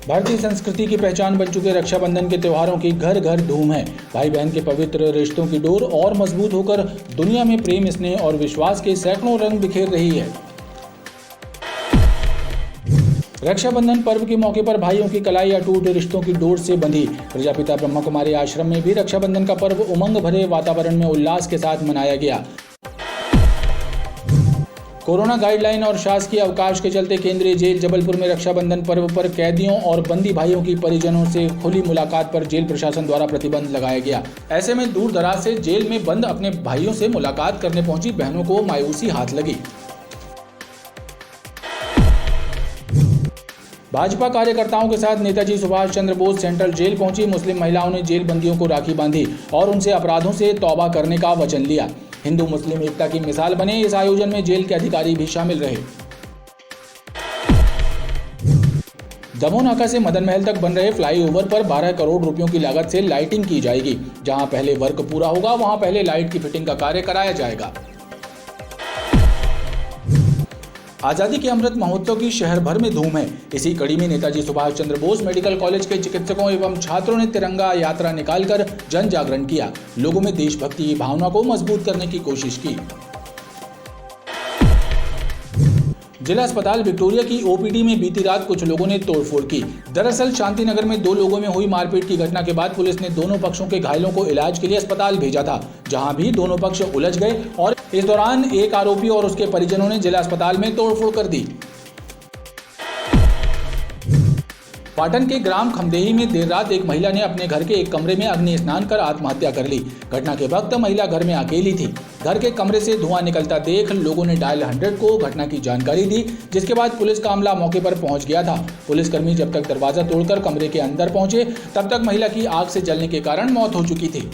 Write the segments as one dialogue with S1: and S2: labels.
S1: भारतीय संस्कृति की पहचान बन चुके रक्षाबंधन के त्योहारों की घर घर धूम है। भाई बहन के पवित्र रिश्तों की डोर और मजबूत होकर दुनिया में प्रेम, स्नेह और विश्वास के सैकड़ों रंग बिखेर रही है। रक्षाबंधन पर्व के मौके पर भाइयों की कलाई अटूट रिश्तों की डोर से बंधी। प्रजापिता ब्रह्मा कुमारी आश्रम में भी रक्षाबंधन का पर्व उमंग भरे वातावरण में उल्लास के साथ मनाया गया। कोरोना गाइडलाइन और शासकीय अवकाश के चलते केंद्रीय जेल जबलपुर में रक्षाबंधन पर्व पर कैदियों और बंदी भाइयों की परिजनों से खुली मुलाकात पर जेल प्रशासन द्वारा प्रतिबंध लगाया गया। ऐसे में दूर दराज से जेल में बंद अपने भाइयों से मुलाकात करने पहुंची बहनों को मायूसी हाथ लगी। भाजपा कार्यकर्ताओं के साथ नेताजी सुभाष चंद्र बोस सेंट्रल जेल पहुंची मुस्लिम महिलाओं ने जेल बंदियों को राखी बांधी और उनसे अपराधों से तौबा करने का वचन लिया। हिंदू मुस्लिम एकता की मिसाल बने इस आयोजन में जेल के अधिकारी भी शामिल रहे। दमोह नाका से मदन महल तक बन रहे फ्लाईओवर पर 12 करोड़ रुपयों की लागत से लाइटिंग की जाएगी। जहां पहले वर्क पूरा होगा वहां पहले लाइट की फिटिंग का कार्य कराया जाएगा। आजादी के अमृत महोत्सव की शहर भर में धूम है। इसी कड़ी में नेताजी सुभाष चंद्र बोस मेडिकल कॉलेज के चिकित्सकों एवं छात्रों ने तिरंगा यात्रा निकालकर जन जागरण किया। लोगों में देशभक्ति की भावना को मजबूत करने की कोशिश की। जिला अस्पताल विक्टोरिया की ओपीडी में बीती रात कुछ लोगों ने तोड़फोड़ की। दरअसल शांतिनगर में 2 लोगों में हुई मारपीट की घटना के बाद पुलिस ने दोनों पक्षों के घायलों को इलाज के लिए अस्पताल भेजा था, जहां भी दोनों पक्ष उलझ गए और इस दौरान एक आरोपी और उसके परिजनों ने जिला अस्पताल में तोड़फोड़ कर दी। पाटन के ग्राम खमदेही में देर रात एक महिला ने अपने घर के एक कमरे में अग्नि स्नान कर आत्महत्या कर ली। घटना के वक्त महिला घर में अकेली थी। घर के कमरे से धुआं निकलता देख लोगों ने डायल 100 को घटना की जानकारी दी, जिसके बाद पुलिस का अमला मौके पर पहुंच गया था। पुलिसकर्मी जब तक दरवाजा तोड़कर कमरे के अंदर पहुंचे तब तक महिला की आग से जलने के कारण मौत हो चुकी थी।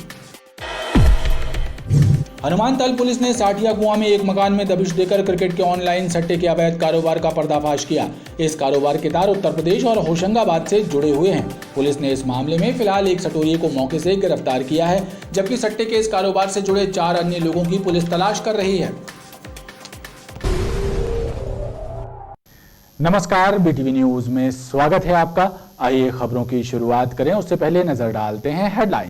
S1: हनुमानताल पुलिस ने साठिया कुआं में एक मकान में दबिश देकर क्रिकेट के ऑनलाइन सट्टे के अवैध कारोबार का पर्दाफाश किया। इस कारोबार के तार उत्तर प्रदेश और होशंगाबाद से जुड़े हुए हैं। पुलिस ने इस मामले में फिलहाल एक सटोरिये को मौके से गिरफ्तार किया है, जबकि सट्टे के इस कारोबार से जुड़े 4 अन्य लोगों की पुलिस तलाश कर रही है। नमस्कार, बीटीवी न्यूज में स्वागत है आपका। आइए खबरों की शुरुआत करें, उससे पहले नजर डालते हैं हेडलाइन।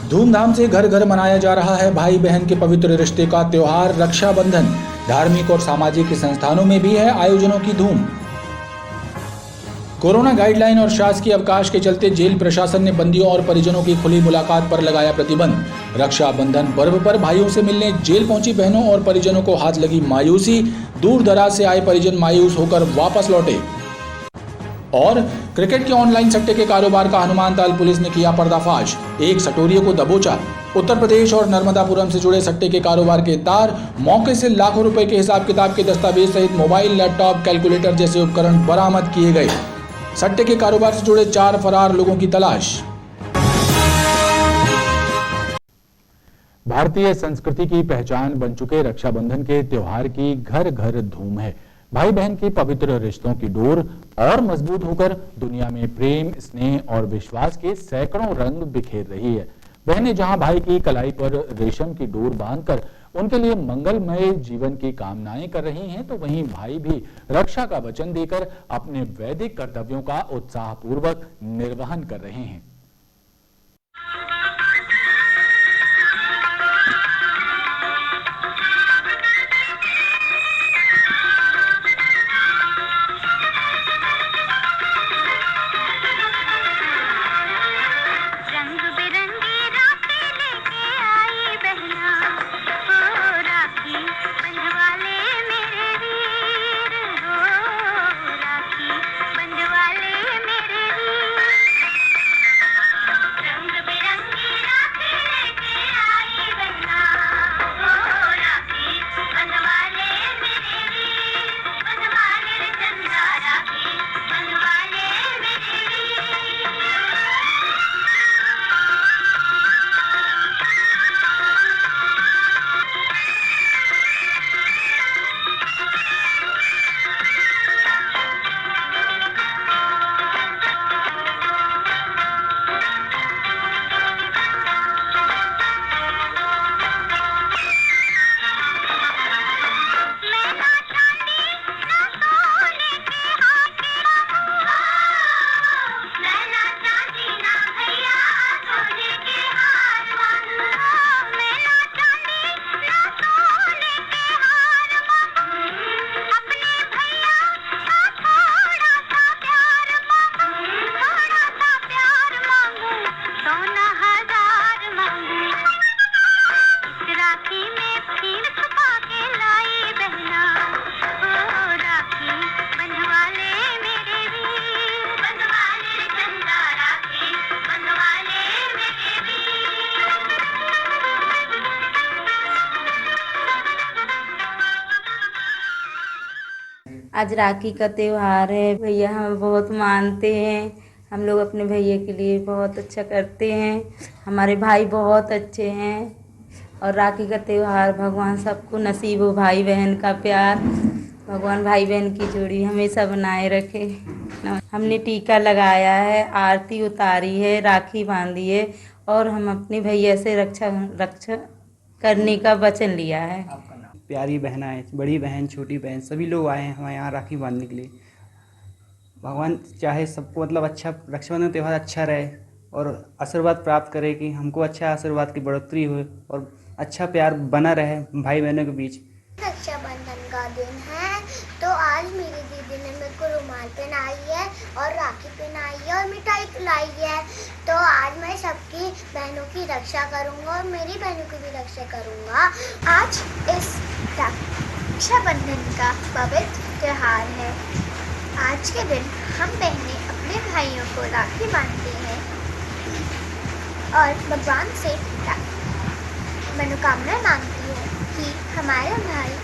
S1: धूमधाम से घर घर मनाया जा रहा है भाई बहन के पवित्र रिश्ते का त्योहार रक्षाबंधन। धार्मिक और सामाजिक संस्थानों में भी है आयोजनों की धूम। कोरोना गाइडलाइन और शासकीय अवकाश के चलते जेल प्रशासन ने बंदियों और परिजनों की खुली मुलाकात पर लगाया प्रतिबंध। रक्षाबंधन पर्व पर भाइयों से मिलने जेल पहुंची बहनों और परिजनों को हाथ लगी मायूसी। दूर दराज से आए परिजन मायूस होकर वापस लौटे। और क्रिकेट के ऑनलाइन सट्टे के कारोबार का हनुमानताल पुलिस ने किया पर्दाफाश। एक सटोरिये को दबोचा। उत्तर प्रदेश और नर्मदापुरम से जुड़े सट्टे के कारोबार के तार, मौके से लाखों रुपए के हिसाब किताब के दस्तावेज सहित मोबाइल, लैपटॉप, कैलकुलेटर जैसे उपकरण बरामद किए गए। सट्टे के कारोबार से जुड़े 4 फरार लोगों की तलाश। भारतीय संस्कृति की पहचान बन चुके रक्षाबंधन के त्योहार की घर घर धूम है। भाई बहन के पवित्र रिश्तों की डोर और मजबूत होकर दुनिया में प्रेम, स्नेह और विश्वास के सैकड़ों रंग बिखेर रही है। बहनें जहां भाई की कलाई पर रेशम की डोर बांधकर उनके लिए मंगलमय जीवन की कामनाएं कर रही हैं, तो वहीं भाई भी रक्षा का वचन देकर अपने वैदिक कर्तव्यों का उत्साहपूर्वक निर्वहन कर रहे हैं।
S2: आज राखी का त्योहार है। भैया हम बहुत मानते हैं। हम लोग अपने भैया के लिए बहुत अच्छा करते हैं। हमारे भाई बहुत अच्छे हैं। और राखी का त्योहार भगवान सबको नसीब हो, भाई बहन का प्यार। भगवान भाई बहन की जोड़ी हमेशा बनाए रखे। हमने टीका लगाया है, आरती उतारी है, राखी बांधी है और हम अपने भैया से रक्षा करने का वचन लिया है।
S3: प्यारी बहनाएं, बड़ी बहन, छोटी बहन, सभी लोग आए हैं हमारे यहाँ राखी बांधने के लिए। भगवान चाहे सबको मतलब अच्छा रक्षाबंधन त्यौहार अच्छा रहे और आशीर्वाद प्राप्त करे कि हमको अच्छा आशीर्वाद की बढ़ोतरी हो और अच्छा प्यार बना रहे भाई बहनों के बीच।
S4: रक्षाबंधन का दिन है तो आज मेरी दीदी ने मेरे को रुमाल पहनाई है और राखी पहनाई है और मिठाई खिलाई है। तो आज मैं सबकी बहनों की रक्षा करूंगा और मेरी बहनों की भी रक्षा करूंगा। आज इस रक्षाबंधन का पवित्र त्योहार है। आज के दिन हम बहनें अपने भाइयों को राखी बांधते हैं और भगवान से मनोकामना मांगती है कि हमारे भाई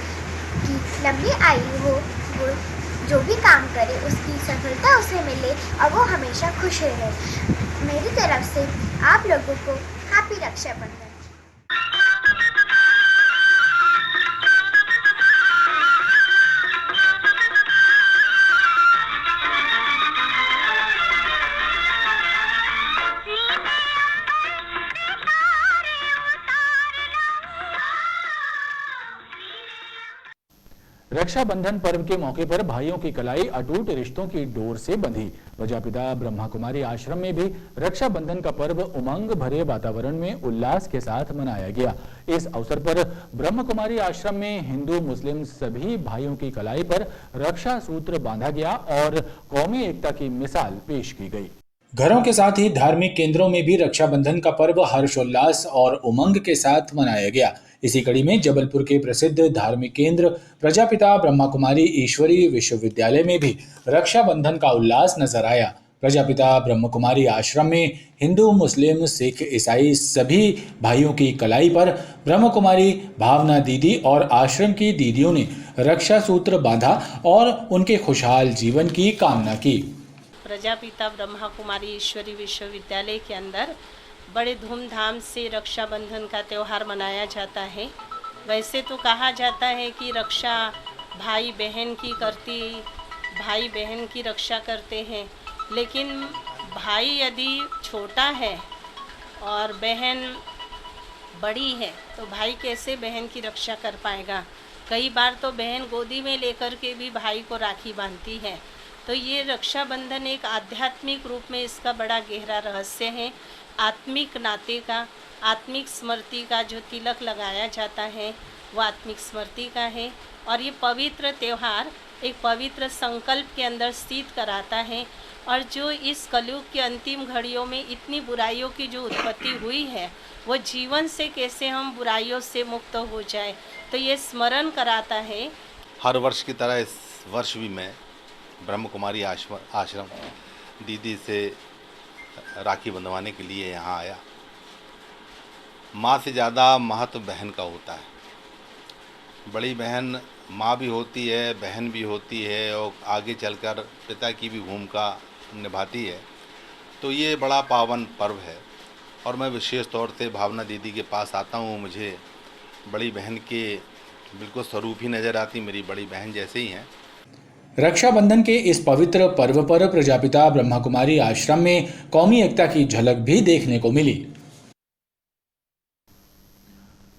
S4: की लंबी आयु हो, वो जो भी काम करे उसकी सफलता उसे मिले और वो हमेशा खुश रहे। मेरी तरफ से आप लोगों को हैप्पी रक्षाबंधन।
S1: रक्षाबंधन पर्व के मौके पर भाइयों की कलाई अटूट रिश्तों की डोर से बंधी। प्रजापिता ब्रह्मा कुमारी आश्रम में भी रक्षाबंधन का पर्व उमंग भरे वातावरण में उल्लास के साथ मनाया गया। इस अवसर पर ब्रह्म कुमारी आश्रम में हिंदू मुस्लिम सभी भाइयों की कलाई पर रक्षा सूत्र बांधा गया और कौमी एकता की मिसाल पेश की गई। घरों के साथ ही धार्मिक केंद्रों में भी रक्षाबंधन का पर्व हर्षोल्लास और उमंग के साथ मनाया गया। इसी कड़ी में जबलपुर के प्रसिद्ध धार्मिक केंद्र प्रजापिता ब्रह्मा कुमारी ईश्वरी विश्वविद्यालय में भी रक्षाबंधन का उल्लास नजर आया। प्रजापिता ब्रह्म कुमारी आश्रम में हिंदू मुस्लिम सिख ईसाई सभी भाइयों की कलाई पर ब्रह्म कुमारी भावना दीदी और आश्रम की दीदियों ने रक्षा सूत्र बांधा और उनके खुशहाल जीवन की कामना की।
S5: प्रजापिता ब्रह्मा कुमारी ईश्वरी विश्वविद्यालय के अंदर बड़े धूमधाम से रक्षाबंधन का त्यौहार मनाया जाता है। वैसे तो कहा जाता है कि रक्षा भाई बहन की करती, भाई बहन की रक्षा करते हैं, लेकिन भाई यदि छोटा है और बहन बड़ी है तो भाई कैसे बहन की रक्षा कर पाएगा। कई बार तो बहन गोदी में लेकर के भी भाई को राखी बांधती है। तो ये रक्षाबंधन एक आध्यात्मिक रूप में इसका बड़ा गहरा रहस्य है। आत्मिक नाते का, आत्मिक स्मृति का जो तिलक लगाया जाता है वो आत्मिक स्मृति का है और ये पवित्र त्यौहार एक पवित्र संकल्प के अंदर स्थित कराता है। और जो इस कलयुग की अंतिम घड़ियों में इतनी बुराइयों की जो उत्पत्ति हुई है वो जीवन से कैसे हम बुराइयों से मुक्त हो जाए, तो ये स्मरण कराता है।
S6: हर वर्ष की तरह इस वर्ष भी मैं ब्रह्म कुमारी आश्रम दीदी से राखी बंधवाने के लिए यहाँ आया। माँ से ज़्यादा महत्व बहन का होता है। बड़ी बहन माँ भी होती है, बहन भी होती है और आगे चलकर पिता की भी भूमिका निभाती है। तो ये बड़ा पावन पर्व है और मैं विशेष तौर से भावना दीदी के पास आता हूँ। मुझे बड़ी बहन के बिल्कुल स्वरूप ही नज़र आती, मेरी बड़ी बहन जैसे ही हैं।
S1: रक्षाबंधन के इस पवित्र पर्व पर प्रजापिता ब्रह्मा कुमारी आश्रम में कौमी एकता की झलक भी देखने को मिली।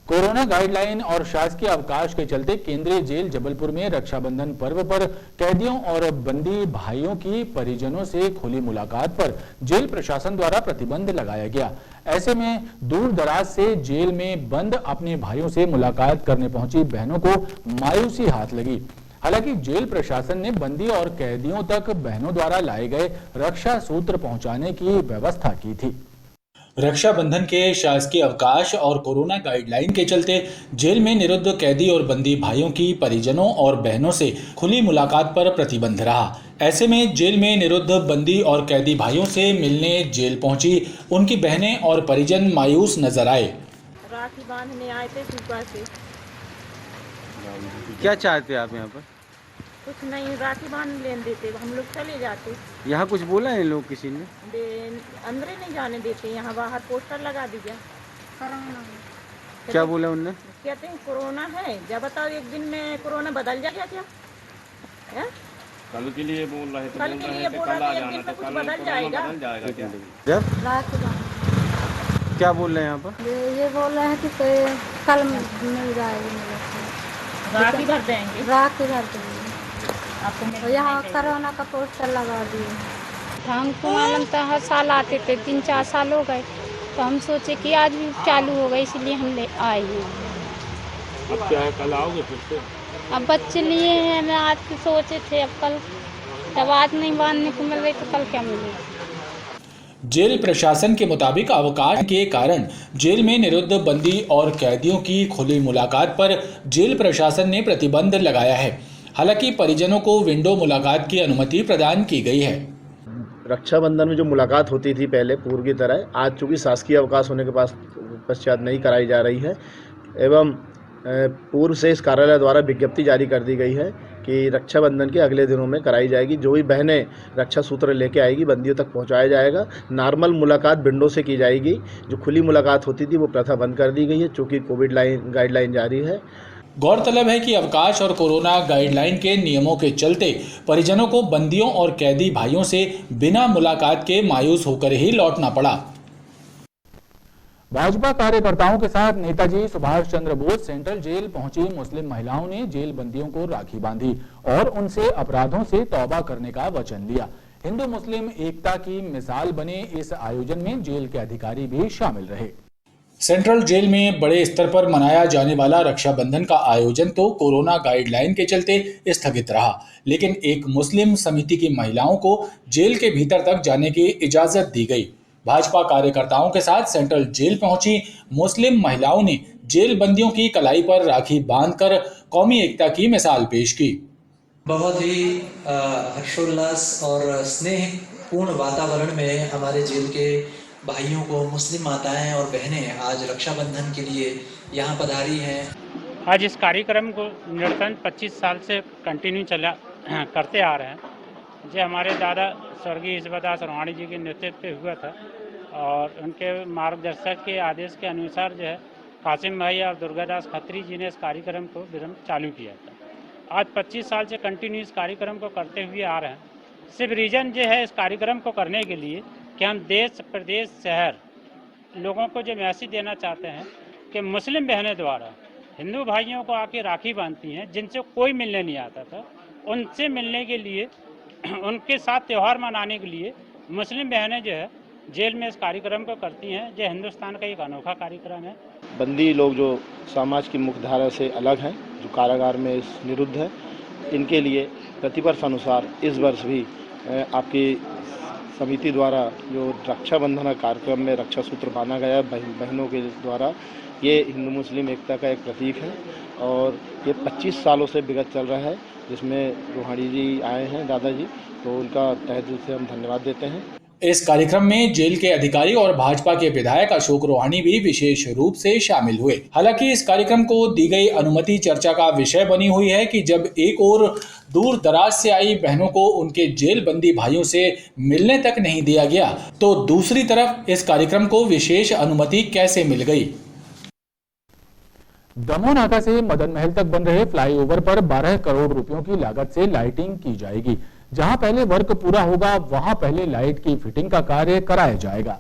S1: कोरोना गाइडलाइन और शासकीय अवकाश के चलते केंद्रीय जेल जबलपुर में रक्षाबंधन पर्व पर कैदियों और बंदी भाइयों की परिजनों से खुली मुलाकात पर जेल प्रशासन द्वारा प्रतिबंध लगाया गया। ऐसे में दूर दराज से जेल में बंद अपने भाइयों से मुलाकात करने पहुंची बहनों को मायूसी हाथ लगी। हालांकि जेल प्रशासन ने बंदी और कैदियों तक बहनों द्वारा लाए गए रक्षा सूत्र पहुंचाने की व्यवस्था की थी। रक्षाबंधन के शासकीय अवकाश और कोरोना गाइडलाइन के चलते जेल में निरुद्ध कैदी और बंदी भाइयों की परिजनों और बहनों से खुली मुलाकात पर प्रतिबंध रहा। ऐसे में जेल में निरुद्ध बंदी और कैदी भाइयों से मिलने जेल पहुंची उनकी बहनें और परिजन मायूस नजर आए।
S7: राखी बांधने आए थे सुबह से।
S3: क्या चाहते हैं आप यहाँ पर?
S7: कुछ नहीं, राखी बांध लेने देते, हम लोग चले जाते।
S3: यहाँ कुछ बोला है लोग किसी ने?
S7: अंदर ही नहीं जाने देते, यहाँ बाहर पोस्टर लगा दिया।
S3: क्या बोला उनने?
S7: कहते हैं कोरोना है। जब बताओ एक दिन में कोरोना बदल जाएगा क्या? है?
S8: कल के लिए बोल रहे थे,
S7: कल के लिए बोल रहे थे, एक दिन में कुछ बदल जाएगा।
S3: क्या बोल रहे हैं यहाँ पर?
S2: ये बोल रहे हैं कि कल मिल जाएगी,
S7: राखी भर देंगे।
S2: राखी भर देंगे आपको। यहाँ कोरोना का पोस्टर लगा दिए।
S9: हमको मालूम था हर साल आते थे, 3-4 साल हो गए, तो हम सोचे कि आज भी चालू हो गई, इसलिए हम ले आए हैं।
S8: अब क्या है, कल आओगे फिर से?
S9: अब बच्चे लिए हैं, मैं आज के सोचे थे, अब कल जब आज नहीं बांधने को मिल रही तो कल क्या मिलेगा।
S1: जेल प्रशासन के मुताबिक अवकाश के कारण जेल में निरुद्ध बंदी और कैदियों की खुली मुलाकात पर जेल प्रशासन ने प्रतिबंध लगाया है। हालांकि परिजनों को विंडो मुलाकात की अनुमति प्रदान की गई है।
S10: रक्षाबंधन में जो मुलाकात होती थी पहले पूर्व की तरह, आज चूँकि शासकीय अवकाश होने के पश्चात नहीं कराई जा रही है, एवं पूर्व से इस कार्यालय द्वारा विज्ञप्ति जारी कर दी गई है कि रक्षाबंधन के अगले दिनों में कराई जाएगी। जो भी बहनें रक्षा सूत्र लेके आएगी बंदियों तक पहुंचाया जाएगा। नॉर्मल मुलाकात विंडो से की जाएगी। जो खुली मुलाकात होती थी वो प्रथा बंद कर दी गई है, चूँकि कोविड गाइडलाइन जारी है।
S1: गौरतलब है कि अवकाश और कोरोना गाइडलाइन के नियमों के चलते परिजनों को बंदियों और कैदी भाइयों से बिना मुलाकात के मायूस होकर ही लौटना पड़ा। भाजपा कार्यकर्ताओं के साथ नेताजी सुभाष चंद्र बोस सेंट्रल जेल पहुंची मुस्लिम महिलाओं ने जेल बंदियों को राखी बांधी और उनसे अपराधों से तौबा करने का वचन लिया। हिंदू मुस्लिम एकता की मिसाल बने इस आयोजन में जेल के अधिकारी भी शामिल रहे। सेंट्रल जेल में बड़े स्तर पर मनाया जाने वाला रक्षाबंधन का आयोजन तो कोरोना गाइडलाइन के चलते स्थगित रहा, लेकिन एक मुस्लिम समिति की महिलाओं को जेल के भीतर तक जाने की इजाजत दी गई। भाजपा कार्यकर्ताओं के साथ सेंट्रल जेल पहुंची मुस्लिम महिलाओं ने जेल बंदियों की कलाई पर राखी बांधकर कौमी एकता की मिसाल पेश की।
S11: बहुत ही हर्षोल्लास और स्नेहपूर्ण वातावरण में हमारे जेल के भाइयों को मुस्लिम माताएं और बहनें आज रक्षाबंधन के लिए यहाँ पधारी हैं।
S12: आज इस कार्यक्रम को निरंतर 25 साल से कंटिन्यू करते आ रहे हैं। जो हमारे दादा स्वर्गीय ईश्वरदास रवाणी जी के नेतृत्व पे हुआ था और उनके मार्गदर्शक के आदेश के अनुसार जो है कासिम भाई और दुर्गादास खत्री जी ने इस कार्यक्रम को चालू किया था। आज 25 साल से कंटिन्यू इस कार्यक्रम को करते हुए आ रहे हैं। सिर्फ रीज़न जो है इस कार्यक्रम को करने के लिए कि हम देश प्रदेश शहर लोगों को जो मैसेज देना चाहते हैं कि मुस्लिम बहनें द्वारा हिंदू भाइयों को आके राखी बांधती हैं जिनसे कोई मिलने नहीं आता था, उनसे मिलने के लिए उनके साथ त्यौहार मनाने के लिए मुस्लिम बहनें जो है जेल में इस कार्यक्रम को करती हैं। जो हिंदुस्तान का एक अनोखा कार्यक्रम है।
S10: बंदी लोग जो समाज की मुख्य धारा से अलग हैं, जो कारागार में निरुद्ध है, इनके लिए प्रतिवर्ष अनुसार इस वर्ष भी आपकी समिति द्वारा जो रक्षाबंधन कार्यक्रम में रक्षा सूत्र बांधा गया बहनों के द्वारा, ये हिंदू मुस्लिम एकता का एक प्रतीक है और ये 25 सालों से विगत चल रहा है, जिसमें रोहाणी जी आए हैं दादाजी, तो उनका तहे दिल से हम धन्यवाद देते हैं।
S1: इस कार्यक्रम में जेल के अधिकारी और भाजपा के विधायक अशोक रोहाणी भी विशेष रूप से शामिल हुए। हालांकि इस कार्यक्रम को दी गई अनुमति चर्चा का विषय बनी हुई है कि जब एक और दूर दराज से आई बहनों को उनके जेल बंदी भाइयों से मिलने तक नहीं दिया गया, तो दूसरी तरफ इस कार्यक्रम को विशेष अनुमति कैसे मिल गई। दमोह नाका से मदन महल तक बन रहे फ्लाईओवर पर 12 करोड़ रुपयों की लागत से लाइटिंग की जाएगी। जहां पहले वर्क पूरा होगा वहां पहले लाइट की फिटिंग का कार्य कराया जाएगा।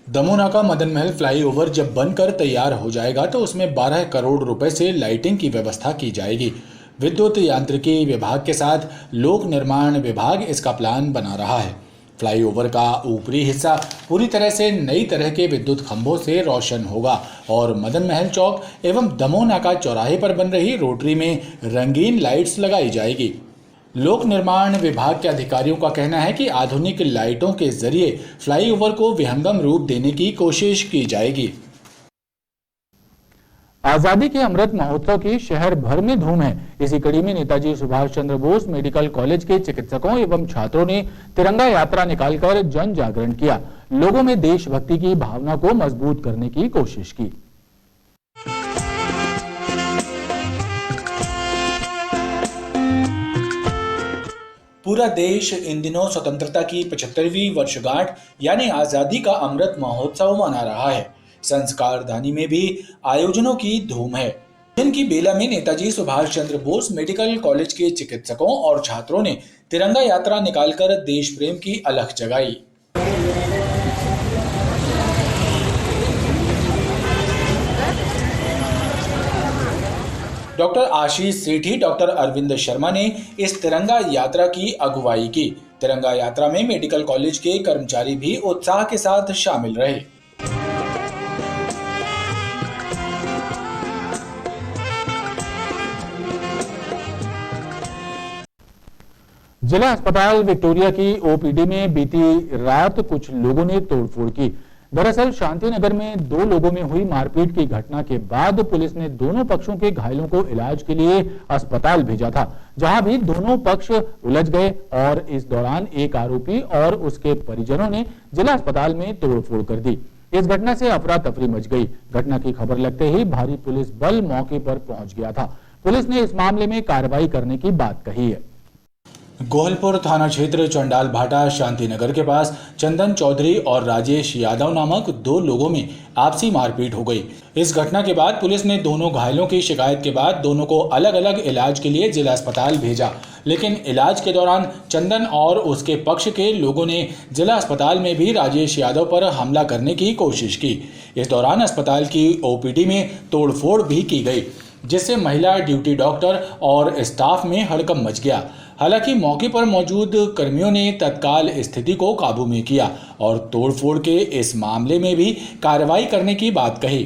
S1: दमोह नाका मदन महल फ्लाईओवर जब बनकर तैयार हो जाएगा तो उसमें 12 करोड़ रुपए से लाइटिंग की व्यवस्था की जाएगी। विद्युत यांत्रिकी विभाग के साथ लोक निर्माण विभाग इसका प्लान बना रहा है। फ्लाईओवर का ऊपरी हिस्सा पूरी तरह से नई तरह के विद्युत खंभों से रोशन होगा और मदन महल चौक एवं दमोह नाका चौराहे पर बन रही रोटरी में रंगीन लाइट्स लगाई जाएगी। लोक निर्माण विभाग के अधिकारियों का कहना है कि आधुनिक लाइटों के जरिए फ्लाईओवर को विहंगम रूप देने की कोशिश की जाएगी। आजादी के अमृत महोत्सव की शहर भर में धूम है। इसी कड़ी में नेताजी सुभाष चंद्र बोस मेडिकल कॉलेज के चिकित्सकों एवं छात्रों ने तिरंगा यात्रा निकालकर जन जागरण किया। लोगों में देशभक्ति की भावना को मजबूत करने की कोशिश की। पूरा देश इन दिनों स्वतंत्रता की 75वीं वर्षगांठ यानी आजादी का अमृत महोत्सव मना रहा है। संस्कारधानी में भी आयोजनों की धूम है। जिनकी बेला में नेताजी सुभाष चंद्र बोस मेडिकल कॉलेज के चिकित्सकों और छात्रों ने तिरंगा यात्रा निकालकर देश प्रेम की अलख जगाई। डॉक्टर आशीष सेठी, डॉक्टर अरविंद शर्मा ने इस तिरंगा यात्रा की अगुवाई की। तिरंगा यात्रा में मेडिकल कॉलेज के कर्मचारी भी उत्साह के साथ शामिल रहे। जिला अस्पताल विक्टोरिया की ओपीडी में बीती रात कुछ लोगों ने तोड़फोड़ की। दरअसल शांति नगर में 2 लोगों में हुई मारपीट की घटना के बाद पुलिस ने दोनों पक्षों के घायलों को इलाज के लिए अस्पताल भेजा था, जहां भी दोनों पक्ष उलझ गए और इस दौरान एक आरोपी और उसके परिजनों ने जिला अस्पताल में तोड़फोड़ कर दी। इस घटना से अफरा तफरी मच गई। घटना की खबर लगते ही भारी पुलिस बल मौके पर पहुंच गया था। पुलिस ने इस मामले में कार्रवाई करने की बात कही है। गोहलपुर थाना क्षेत्र चंडाल भाटा शांति नगर के पास चंदन चौधरी और राजेश यादव नामक 2 लोगों में आपसी मारपीट हो गई। इस घटना के बाद पुलिस ने दोनों घायलों की शिकायत के बाद दोनों को अलग अलग इलाज के लिए जिला अस्पताल भेजा, लेकिन इलाज के दौरान चंदन और उसके पक्ष के लोगों ने जिला अस्पताल में भी राजेश यादव पर हमला करने की कोशिश की। इस दौरान अस्पताल की ओपीडी में तोड़फोड़ भी की गई, जिससे महिला ड्यूटी डॉक्टर और स्टाफ में हड़कंप मच गया। हालांकि मौके पर मौजूद कर्मियों ने तत्काल स्थिति को काबू में किया और तोड़फोड़ के इस मामले में भी कार्रवाई करने की बात कही।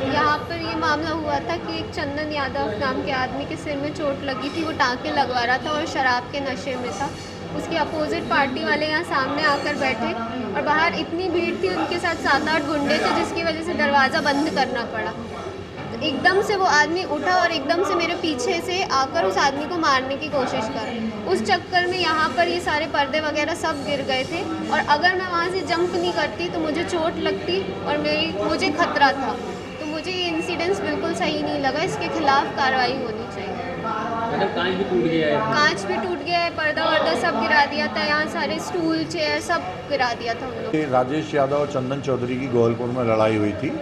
S13: यहाँ पर ये मामला हुआ था कि एक चंदन यादव नाम के आदमी के सिर में चोट लगी थी। वो टाँके लगवा रहा था और शराब के नशे में था। उसके अपोजिट पार्टी वाले यहाँ सामने आकर बैठे और बाहर इतनी भीड़ थी, उनके साथ 7-8 गुंडे थे, जिसकी वजह से दरवाज़ा बंद करना पड़ा। एकदम से वो आदमी उठा और एकदम से मेरे पीछे से आकर उस आदमी को मारने की कोशिश कर। उस चक्कर में यहाँ पर ये सारे पर्दे वगैरह सब गिर गए थे और अगर मैं वहाँ से जंप नहीं करती तो मुझे चोट लगती और मुझे खतरा था। तो मुझे ये इंसिडेंस बिल्कुल सही नहीं लगा। इसके खिलाफ कार्रवाई होनी चाहिए। कांच भी टूट गया है। कांच भी टूट गया है, पर्दा वर्दा सब गिरा दिया था। यहाँ सारे स्टूल चेयर सब गिरा दिया था हम लोग।
S14: राजेश यादव और चंदन चौधरी की गोहलपुर में लड़ाई हुई थी।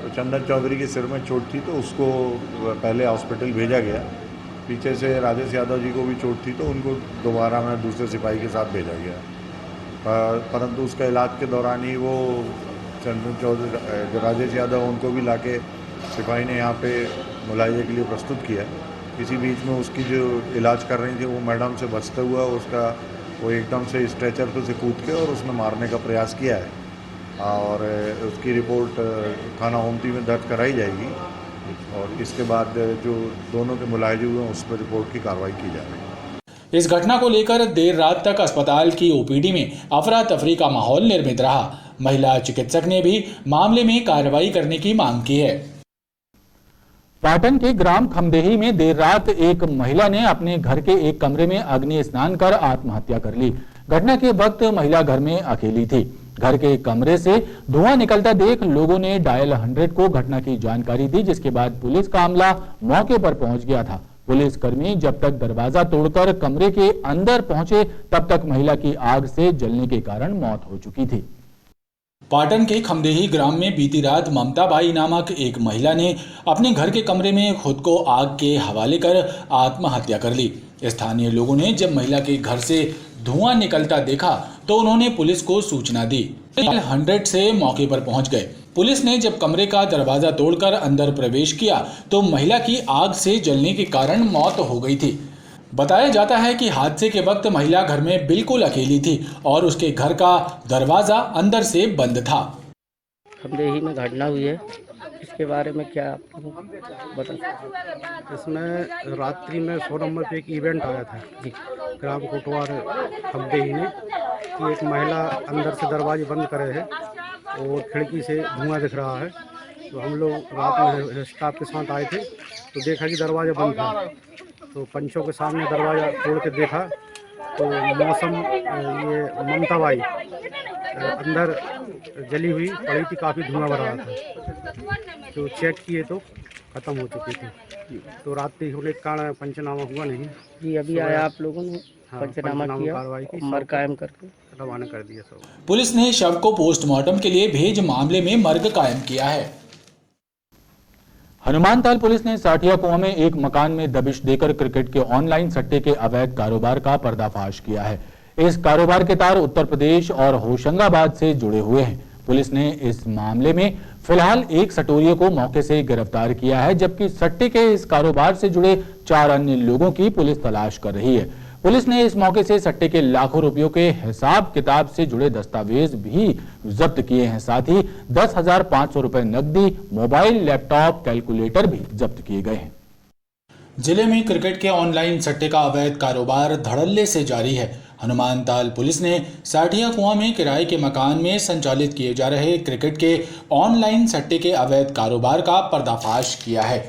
S14: तो चंदन चौधरी के सिर में चोट थी तो उसको पहले हॉस्पिटल भेजा गया। पीछे से राजेश यादव जी को भी चोट थी तो उनको दोबारा में दूसरे सिपाही के साथ भेजा गया। परंतु उसका इलाज के दौरान ही वो चंदन चौधरी जो राजेश यादव उनको भी लाके सिपाही ने यहाँ पे मुलाजे के लिए प्रस्तुत किया। इसी बीच में उसकी जो इलाज कर रही थी वो मैडम से बचते हुआ वो एकदम से स्ट्रेचर पर से कूद के और उसने मारने का प्रयास किया है और उसकी रिपोर्ट थाना ओमती में दर्ज कराई जाएगी और इसके बाद जो दोनों के मुलाजे हुए हैं उस पर रिपोर्ट की कार्रवाई की जाएगी।
S1: इस घटना को लेकर देर रात तक अस्पताल की ओपीडी में अफरा तफरी का माहौल निर्मित रहा। महिला चिकित्सक ने भी मामले में कार्रवाई करने की मांग की है। पाटन के ग्राम खमदेही में देर रात एक महिला ने अपने घर के एक कमरे में अग्नि स्नान कर आत्महत्या कर ली। घटना के वक्त महिला घर में अकेली थी। घर के कमरे से धुआं निकलता देख लोगों ने डायल 100 को घटना की जानकारी दी, जिसके बाद पुलिस का अमला मौके पर पहुंच गया था। पुलिसकर्मी जब तक दरवाजा तोड़कर कमरे के अंदर पहुंचे तब तक महिला की आग से जलने के कारण मौत हो चुकी थी। पाटन के खमदेही ग्राम में बीती रात ममता बाई नामक एक महिला ने अपने घर के कमरे में खुद को आग के हवाले कर आत्महत्या कर ली। स्थानीय लोगों ने जब महिला के घर से धुआं निकलता देखा तो उन्होंने पुलिस को सूचना दी। 100 से मौके पर पहुंच गए। पुलिस ने जब कमरे का दरवाजा तोड़कर अंदर प्रवेश किया तो महिला की आग से जलने के कारण मौत हो गई थी। बताया जाता है कि हादसे के वक्त महिला घर में बिल्कुल अकेली थी और उसके घर का दरवाजा अंदर से बंद था।
S15: खमदेही में घटना हुई है, इसके बारे में क्या आपको बता?
S16: इसमें रात्रि में 100 नंबर पे एक इवेंट आया था ग्राम कोटवार खमदेही में कि एक महिला अंदर से दरवाजे बंद करे है और खिड़की से धुआं दिख रहा है। तो हम लोग रात में स्टाफ के साथ आए थे तो देखा कि दरवाज़ा बंद था। तो पंचों के सामने दरवाज़ा तोड़ के देखा तो मौसम ये ममता बाई अंदर जली हुई पड़ी थी, काफ़ी धुआं भर रहा था। तो चेक किए तो खत्म हो चुकी थी। तो रात्रि होने के कारण पंचनामा हुआ नहीं
S15: जी। अभी आया आप लोगों ने पंचनामा किया,
S16: कार्रवाई की,
S15: मर्ग कायम करके
S16: रवाना कर दिया सब।
S1: पुलिस ने शव को पोस्टमार्टम के लिए भेज मामले में मर्ग कायम किया है। हनुमानताल पुलिस ने साठिया कुआं में एक मकान में दबिश देकर क्रिकेट के ऑनलाइन सट्टे के अवैध कारोबार का पर्दाफाश किया है। इस कारोबार के तार उत्तर प्रदेश और होशंगाबाद से जुड़े हुए हैं। पुलिस ने इस मामले में फिलहाल एक सटोरिये को मौके से गिरफ्तार किया है, जबकि सट्टे के इस कारोबार से जुड़े 4 अन्य लोगों की पुलिस तलाश कर रही है। पुलिस ने इस मौके से सट्टे के लाखों रुपयों के हिसाब किताब से जुड़े दस्तावेज भी जब्त किए हैं। साथ ही 10,500 रुपए नकदी, मोबाइल, लैपटॉप, कैलकुलेटर भी जब्त किए गए हैं। जिले में क्रिकेट के ऑनलाइन सट्टे का अवैध कारोबार धड़ल्ले से जारी है। हनुमानताल पुलिस ने साठिया कुआं में किराए के मकान में संचालित किए जा रहे क्रिकेट के ऑनलाइन सट्टे के अवैध कारोबार का पर्दाफाश किया है।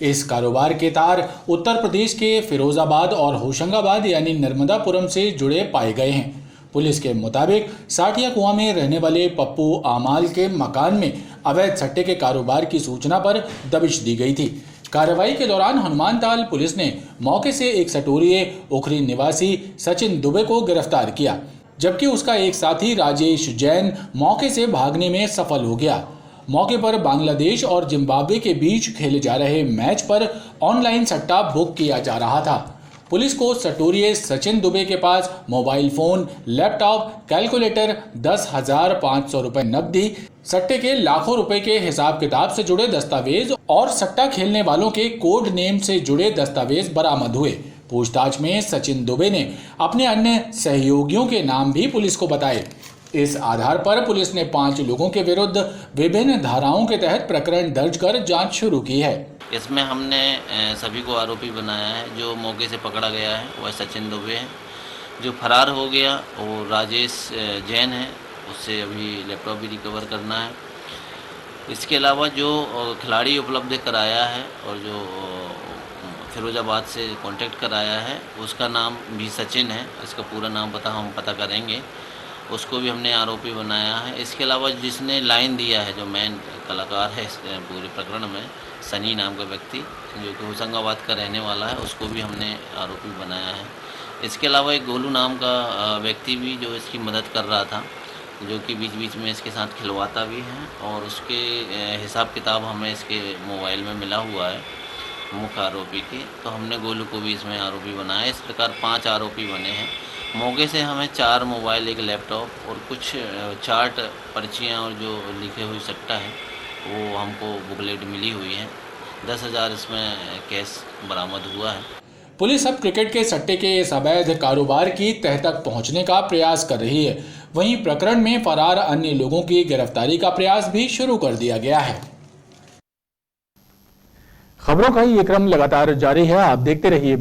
S1: इस कारोबार के तार उत्तर प्रदेश के फिरोजाबाद और होशंगाबाद यानी नर्मदापुरम से जुड़े पाए गए हैं। पुलिस के मुताबिक साठिया कुआं में रहने वाले पप्पू आमाल के मकान में अवैध सट्टे के कारोबार की सूचना पर दबिश दी गई थी। कार्रवाई के दौरान हनुमानताल पुलिस ने मौके से एक सटोरिये उखरी निवासी सचिन दुबे को गिरफ्तार किया, जबकि उसका एक साथी राजेश जैन मौके से भागने में सफल हो गया। मौके पर बांग्लादेश और जिम्बाब्वे के बीच खेले जा रहे मैच पर ऑनलाइन सट्टा बुक किया जा रहा था। पुलिस को सटोरिये सचिन दुबे के पास मोबाइल फोन, लैपटॉप, कैलकुलेटर, 10,500 रुपए नकदी, सट्टे के लाखों रुपए के हिसाब किताब से जुड़े दस्तावेज और सट्टा खेलने वालों के कोड नेम से जुड़े दस्तावेज बरामद हुए। पूछताछ में सचिन दुबे ने अपने अन्य सहयोगियों के नाम भी पुलिस को बताए। इस आधार पर पुलिस ने 5 लोगों के विरुद्ध विभिन्न धाराओं के तहत प्रकरण दर्ज कर जांच शुरू की है।
S17: इसमें हमने सभी को आरोपी बनाया है। जो मौके से पकड़ा गया है वह सचिन दुबे है। जो फरार हो गया वो राजेश जैन है, उससे अभी लैपटॉप भी रिकवर करना है। इसके अलावा जो खिलाड़ी उपलब्ध कराया है और जो फिरोजाबाद से कांटेक्ट कराया है उसका नाम भी सचिन है। इसका पूरा नाम हम पता करेंगे, उसको भी हमने आरोपी बनाया है। इसके अलावा जिसने लाइन दिया है, जो मेन कलाकार है इस पूरे प्रकरण में, सनी नाम का व्यक्ति जो कि होशंगाबाद का रहने वाला है, उसको भी हमने आरोपी बनाया है। इसके अलावा एक गोलू नाम का व्यक्ति भी जो इसकी मदद कर रहा था, जो कि बीच बीच में इसके साथ खिलवाता भी है, और उसके हिसाब किताब हमें इसके मोबाइल में मिला हुआ है मुख्य आरोपी के, तो हमने गोलू को भी इसमें आरोपी बनाया। इस प्रकार 5 आरोपी बने हैं। मौके से हमें 4 मोबाइल, एक लैपटॉप और कुछ चार्ट, पर्चियाँ और जो लिखे हुई सट्टा है वो हमको बुकलेट मिली हुई है। 10,000 इसमें कैश बरामद हुआ है।
S1: पुलिस अब क्रिकेट के सट्टे के इस अवैध कारोबार की तह तक पहुंचने का प्रयास कर रही है। वहीं प्रकरण में फरार अन्य लोगों की गिरफ्तारी का प्रयास भी शुरू कर दिया गया है। खबरों का ये क्रम लगातार जारी है, आप देखते रहिए।